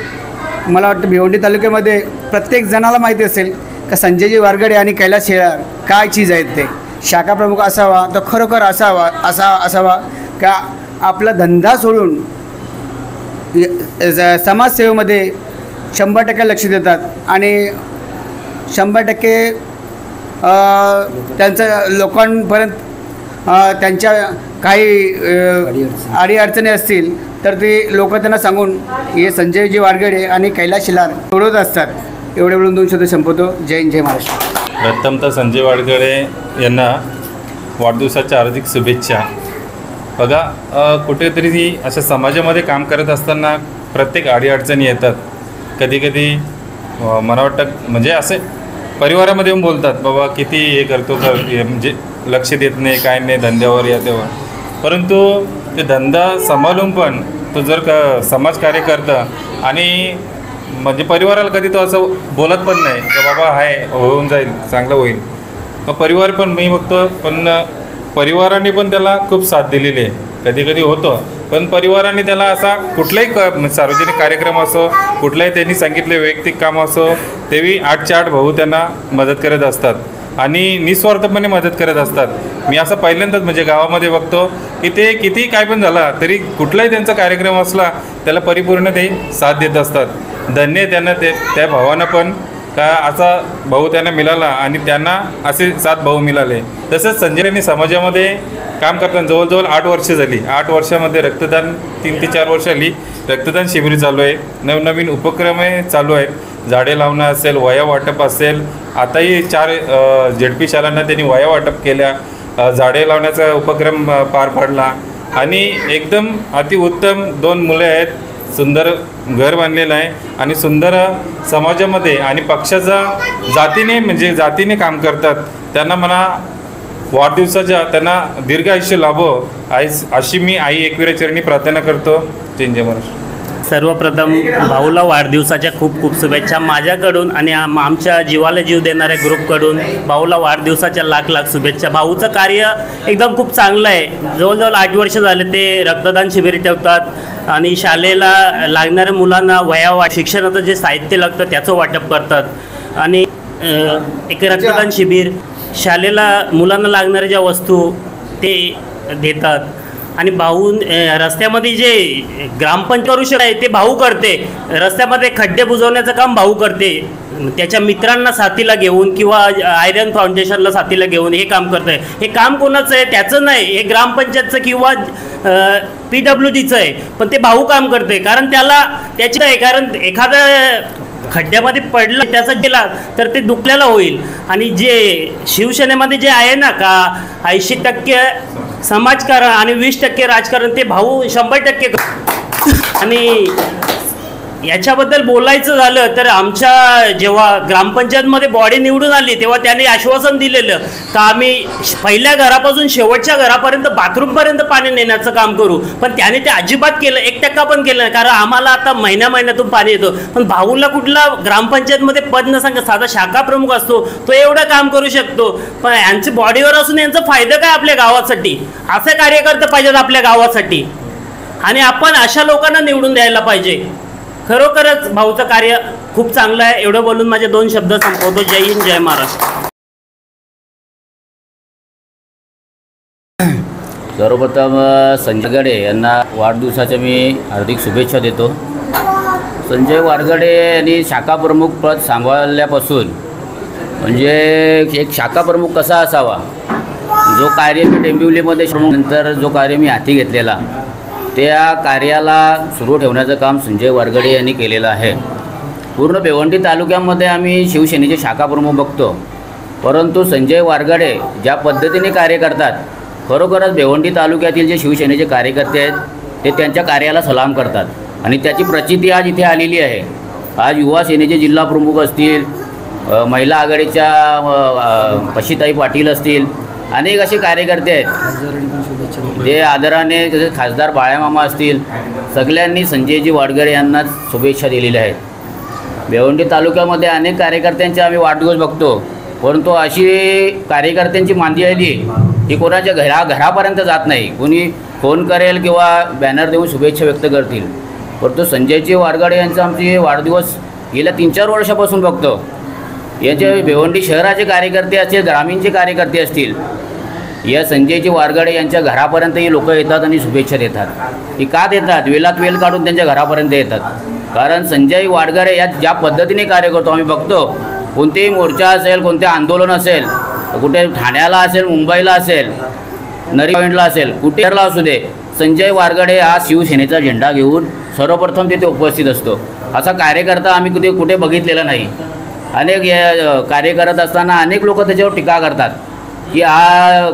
मला वाटतं भिवंडी तालुक्यामध्ये प्रत्येक जणाला माहिती असेल का संजयजी वारगडे आणि कैलास शेलार काय चीज आहेत. ते शाखाप्रमुख असावा तर खरोखर असावा का आपला धंदा सोडून समाजसेवेमध्ये 100% लक्ष देतात आणि 100% त्यांचं लोकांपर्यंत त्यांच्या काही अडीअडचणी असतील तर ते लोक त्यांना सांगून हे संजयजी वारगडे आणि कैलास शेलार सोडवत असतात. एवढे बोलून 2 शब्द संपवतो. जय हिंद, जय महाराष्ट्र. प्रथमतः संजय वारगडे यांना वाढदिवसाच्या हार्दिक शुभेच्छा. बघा, कुठेतरी अशा समाजामध्ये काम करत असताना प्रत्येक अडीअडचणी येतात. कधी मला वाटतं म्हणजे असे परिवारामध्ये येऊन बोलतात, बाबा किती हे करतो म्हणजे लक्ष देत नाही, काय नाही धंद्यावर या तेव्हा. परंतु ते धंदा सांभाळून पण तो जर समाजकार्य करतं आणि म्हणजे परिवाराला कधी तो असं बोलत पण नाही की बाबा हाय होऊन जाईल, चांगलं होईल. मग परिवार पण मी बघतो, पण परिवाराने पण त्याला खूप साथ दिलेली आहे. कधी होतं, पण परिवाराने त्याला असा कुठलाही सार्वजनिक कार्यक्रम असो, कुठलाही त्यांनी सांगितले वैयक्तिक काम असो, तेही 8च्या 8 भाऊ त्यांना मदत करत असतात आणि निस्वार्थपणे मदत करत असतात. मी असं पहिल्यांदाच म्हणजे गावामध्ये बघतो की ते किती काय पण झाला तरी कुठलाही त्यांचा कार्यक्रम असला त्याला परिपूर्ण ते साथ देत असतात. धन्य त्यांना त्या भावानं पण का असा भाऊ त्यांना मिळाला आणि त्यांना असे 7 भाऊ मिळाले. तसंच संजयने समाजामध्ये काम करताना जवळजवळ 8 वर्ष झाली. 8 वर्षामध्ये रक्तदान 3 ते 4 वर्ष आली रक्तदान शिबिर चालू आहे, नवनवीन उपक्रम चालू आहेत. झाडे लावणं असेल, वया वाटप असेल, आताही 4 झेडपी शाळांना त्यांनी वया वाटप केल्या, झाडे लावण्याचा उपक्रम पार पाडला आणि एकदम अतिउत्तम 2 मुले आहेत, सुंदर घर बांधलेलं आहे आणि सुंदर समाजामध्ये आणि पक्षाचा जातीने काम करतात. त्यांना मला वाढदिवसाच्या त्यांना दीर्घ आयुष्य लाभो अशी मी आई एकविरा चरणी प्रार्थना करतो. जय हिंद, जय महाराष्ट्र. सर्वप्रथम भाऊला वाढदिवसाच्या खूप खूप शुभेच्छा माझ्याकडून आणि आमच्या जीवाला जीव देणाऱ्या ग्रुपकडून भाऊला वाढदिवसाच्या लाख लाख शुभेच्छा. भाऊचं कार्य एकदम खूप चांगलं आहे. जवळजवळ 8 वर्ष झाले ते रक्तदान शिबिर ठेवतात आणि शाळेला लागणाऱ्या मुलांना वया शिक्षणाचं जे साहित्य लागतं त्याचं वाटप करतात आणि एक रक्तदान शिबिर शाळेला मुलांना लागणाऱ्या ज्या वस्तू ते देतात. आणि भाऊ रस्त्यामध्ये जे ग्रामपंचायत करू शकते ते भाऊ करते. रस्त्यामध्ये खड्डे बुजवण्याचं काम भाऊ करते. त्याच्या मित्रांना साथीला घेऊन किंवा आयरन फाउंडेशनला साथीला घेऊन हे काम करत आहे. हे काम कोणाचं आहे त्याचं नाही, हे ग्रामपंचायतचं किंवा PWDचं आहे, पण ते भाऊ काम करते. कारण त्याची आहे, कारण एखादा खड्ड्यामध्ये पडलं त्याचा गेला तर ते दुखल्याला होईल. आणि जे शिवसेनेमध्ये जे आहे ना का 80% समाजकारण आणि 20% राजकारण ते भाऊ 100% आणि याच्याबद्दल बोलायचं झालं तर आमच्या जेव्हा ग्रामपंचायतमध्ये बॉडी निवडून आली तेव्हा त्यांनी आश्वासन दिलेलं का आम्ही पहिल्या घरापासून शेवटच्या घरापर्यंत बाथरूमपर्यंत पाणी नेण्याचं काम करू. पण त्याने ते अजिबात केलं, 1% पण केलं नाही. कारण आम्हाला आता महिन्यातून पाणी येतं, पण भाऊला कुठला ग्रामपंचायतमध्ये पद नसंग साधा शाखा प्रमुख असतो तो एवढं काम करू शकतो. पण यांचे बॉडीवर असून यांचा फायदा काय आपल्या गावासाठी? असे कार्यकर्ते पाहिजेत आपल्या गावासाठी आणि आपण अशा लोकांना निवडून द्यायला पाहिजे. खरोखरच भाऊचं कार्य खूप चांगलं आहे. एवढं बोलून माझे 2 शब्द संपवतो. जय हिंद, जय महाराष्ट्र. सर्वप्रथम संजय वारगडे यांना वाढदिवसाच्या मी हार्दिक शुभेच्छा देतो. संजय वारगडे यांनी शाखा प्रमुख पद सांभाळल्यापासून म्हणजे एक शाखा प्रमुख कसा असावा, जो कार्य मी डोंबिवलीमध्ये नंतर जो कार्य मी हाती घेतलेला त्या कार्याला सुरू ठेवण्याचं काम संजय वारगडे यांनी केलेलं आहे. पूर्ण भिवंडी तालुक्यामध्ये आम्ही शिवसेनेचे शाखा प्रमुख बघतो, परंतु संजय वारगडे ज्या पद्धतीने कार्य करतात, खरोखरच भिवंडी तालुक्यातील जे शिवसेनेचे कार्यकर्ते आहेत ते त्यांच्या कार्याला सलाम करतात आणि त्याची प्रचिती आज इथे आलेली आहे. आज युवा सेनेचे जिल्हा प्रमुख असतील, महिला आघाडीच्या पशीताई पाटील असतील, अनेक असे कार्यकर्ते आहेत जे आदराने, जसे खासदार बाळ्यामामा असतील, सगळ्यांनी संजयजी वारगडे यांना शुभेच्छा दिलेल्या आहेत. भिवंडी तालुक्यामध्ये अनेक कार्यकर्त्यांचे आम्ही वाढदिवस बघतो, परंतु अशी कार्यकर्त्यांची मांदी आली ही कोणाच्या घरापर्यंत जात नाही. कोणी फोन करेल किंवा बॅनर देऊन शुभेच्छा व्यक्त करतील, परंतु संजयजी वारगडे यांचा आमचे वाढदिवस गेल्या 3-4 वर्षापासून बघतो. याचे भिवंडी शहराचे कार्यकर्ते असतील, ग्रामीणचे कार्यकर्ते असतील, या संजयजी वारगडे यांच्या घरापर्यंत ही लोक येतात आणि शुभेच्छा देतात. ती का देतात? वेलात वेल काढून त्यांच्या घरापर्यंत येतात. कारण संजय वारगडे या ज्या पद्धतीने कार्य करतो आम्ही बघतो, कोणतेही मोर्चा असेल, कोणते आंदोलन असेल, कुठे ठाण्याला असेल, मुंबईला असेल, नरी पॉईंटला असेल, कुठेला असू दे, संजय वारगडे हा शिवसेनेचा झेंडा घेऊन सर्वप्रथम तिथे उपस्थित असतो. असा कार्यकर्ता आम्ही कुठे बघितलेला नाही. अनेक कार्य करत असताना अनेक लोक त्याच्यावर टीका करतात की हा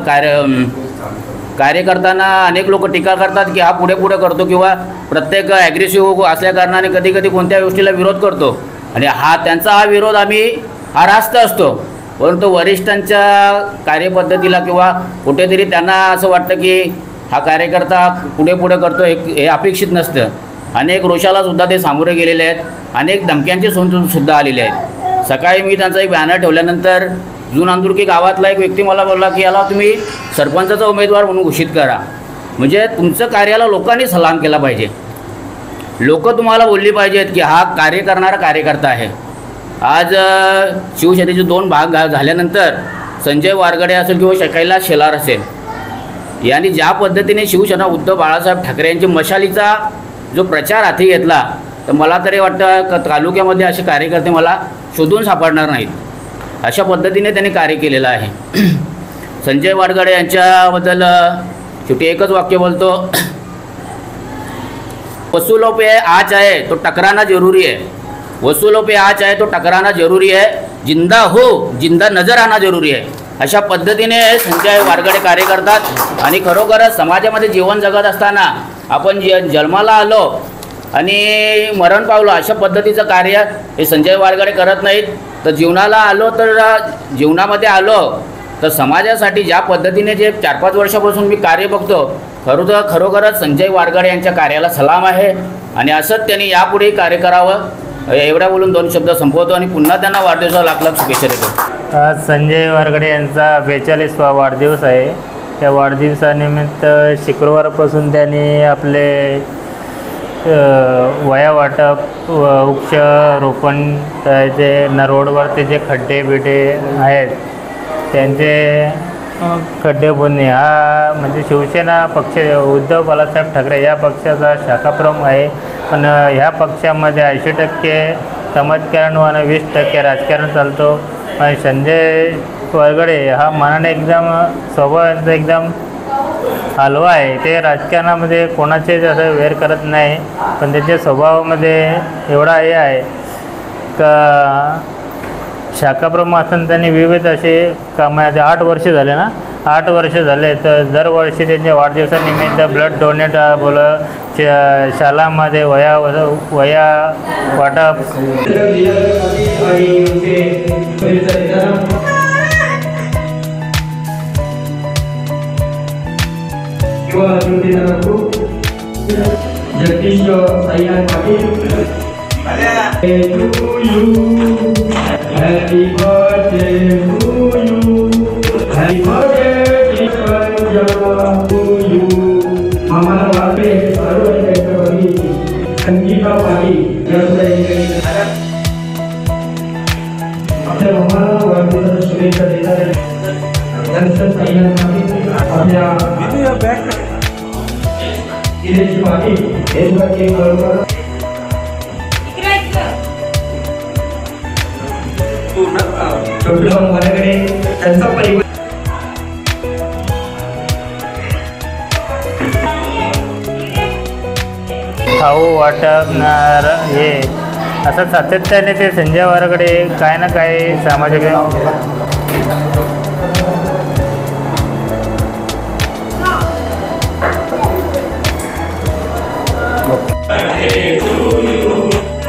कार्य करताना अनेक लोक टीका करतात की हा पुढे करतो किंवा प्रत्येक ॲग्रेसिव्ह असल्याकारणाने कधी कधी कोणत्या गोष्टीला विरोध करतो आणि त्यांचा विरोध हा रास्त असतो. परंतु वरिष्ठांच्या कार्यपद्धतीला किंवा कुठेतरी त्यांना असं वाटतं की हा कार्यकर्ता पुढे करतो हे अपेक्षित नसतं. अनेक रोषालासुद्धा ते सामोरे गेलेले आहेत, अनेक धमक्यांचे सुद्धा आलेले आहेत. सकाळी मी त्यांचा एक बॅनर ठेवल्यानंतर जून अंदुर्की गावातला एक व्यक्ती मला बोलला की याला तुम्ही सरपंचाचा उमेदवार म्हणून घोषित करा. म्हणजे तुमचं कार्याला लोकांनी सलाम केला पाहिजे, लोक तुम्हाला बोलली पाहिजेत की हा कार्य करणारा कार्यकर्ता आहे. आज शिवसेनेचे 2 भाग झाल्यानंतर संजय वारगडे असेल किंवा कैलास शेलार असेल यांनी ज्या पद्धतीने शिवसेना उद्धव बाळासाहेब ठाकरे यांच्या मशालीचा जो प्रचार हाती घेतला, तर मला तरी वाटतं तालुक्यामध्ये असे कार्यकर्ते मला शोधून सापडणार नाहीत. अशा पद्धतीने त्यांनी कार्य केलेलं आहे. संजय वारगडे यांच्याबद्दल शेवटी एकच वाक्य बोलतो, वसूलों पे आ चाहे तो टकराना जरूरी है, वसूलों पे आ चाहे तो टकराना जरूरी है, जिंदा हो जिंदा नजर आना जरूरी है. अशा पद्धतीने संजय वारगडे कार्य करतात आणि खरोखरच समाजामध्ये जीवन जगत असताना आपण जन्माला आलो आणि मरण पावलो अशा पद्धतीचं कार्य हे संजय वारगडे करत नाहीत. तर जीवनामध्ये आलो तर समाजासाठी ज्या पद्धतीने जे 4-5 वर्षापासून मी कार्य बघतो, खरोखरच संजय वारगडे यांच्या कार्याला सलाम आहे आणि असंच त्यांनी यापुढे कार्य करावं. एवढ्या बोलून 2 शब्द संपवतो आणि पुन्हा त्यांना वाढदिवसाला लाख शुभेच्छा देतो. आज संजय वारगडे यांचा 42वा वाढदिवस आहे. त्या वाढदिवसानिमित्त शुक्रवारपासून त्यांनी आपले वया वाटप, वृक्षारोपण, जे रोडवरती जे खड्डे आहेत त्यांचे खड्डे बुंदणे हा म्हणजे शिवसेना पक्ष उद्धव बाळासाहेब ठाकरे या पक्षाचा शाखाप्रमुख आहे. पण ह्या पक्षामध्ये 80% समाजकारण आणि 20% राजकारण चालतो. आणि संजय वारगडे हा मनाने एकदम स्वभावाचा एकदम हलवा आहे. ते राजकारणामध्ये कोणाचे असं वेर करत नाही, पण त्याच्या स्वभावामध्ये एवढा हे आहे का शाखाप्रमुख असताना त्यांनी विविध असे कामाचे 8 वर्ष झाले ना, 8 वर्ष झाले. तर दरवर्षी त्यांच्या वाढदिवसानिमित्त ब्लड डोनेट शाळामध्ये वया वाटप. Jagdish Sainath Patil, happy birthday to you, happy birthday to you. आम्हाला वाटते सर्व संगीता पाटील आपल्या मामाला वाढदिवसाच्या शुभेच्छा देतात. साईनाथ पाटील आपल्या दिनेश पाटील देशभर केक बरोबर छोटू भाऊ माझ्याकडे त्यांचा परिवार खाऊ वाटणार हे असं सातत्याने ते संजय वारकडे काय ना काय सामाजिक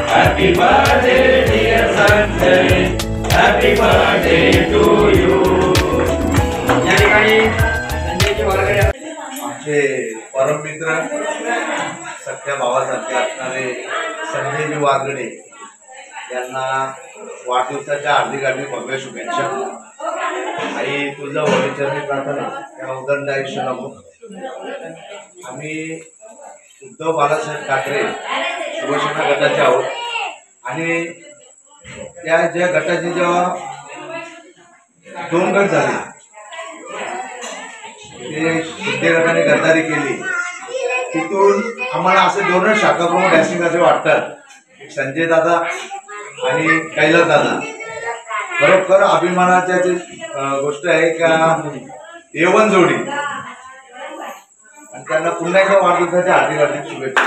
Happy birthday dear Sanjay, happy birthday to you. या ठिकाणी संजयजी वारगडे आमचे परममित्र सख्या भावासारखे असणारे संजयजी वारगडे यांना वाढदिवसाच्या हार्दिक भव्य शुभेच्छा. आई तुझं वडीचरणी प्रार्थना त्या उदंड आयुष्य नको. आम्ही उद्धव बाळासाहेब ठाकरे शिवसेना गटाचे आहोत आणि त्या ज्या गटाची जेव्हा 2 गट झाले ते शिंदे गटाने गद्दारी केली तिथून आम्हाला असे 2च शाखा प्रमुख असे वाटतात, संजय दादा आणि कैलास दादा. खरोखर अभिमानाच्या गोष्ट आहे का A1 जोडी आणि त्यांना पुन्हा एकदा वाढदिवसाच्या हार्दिक शुभेच्छा.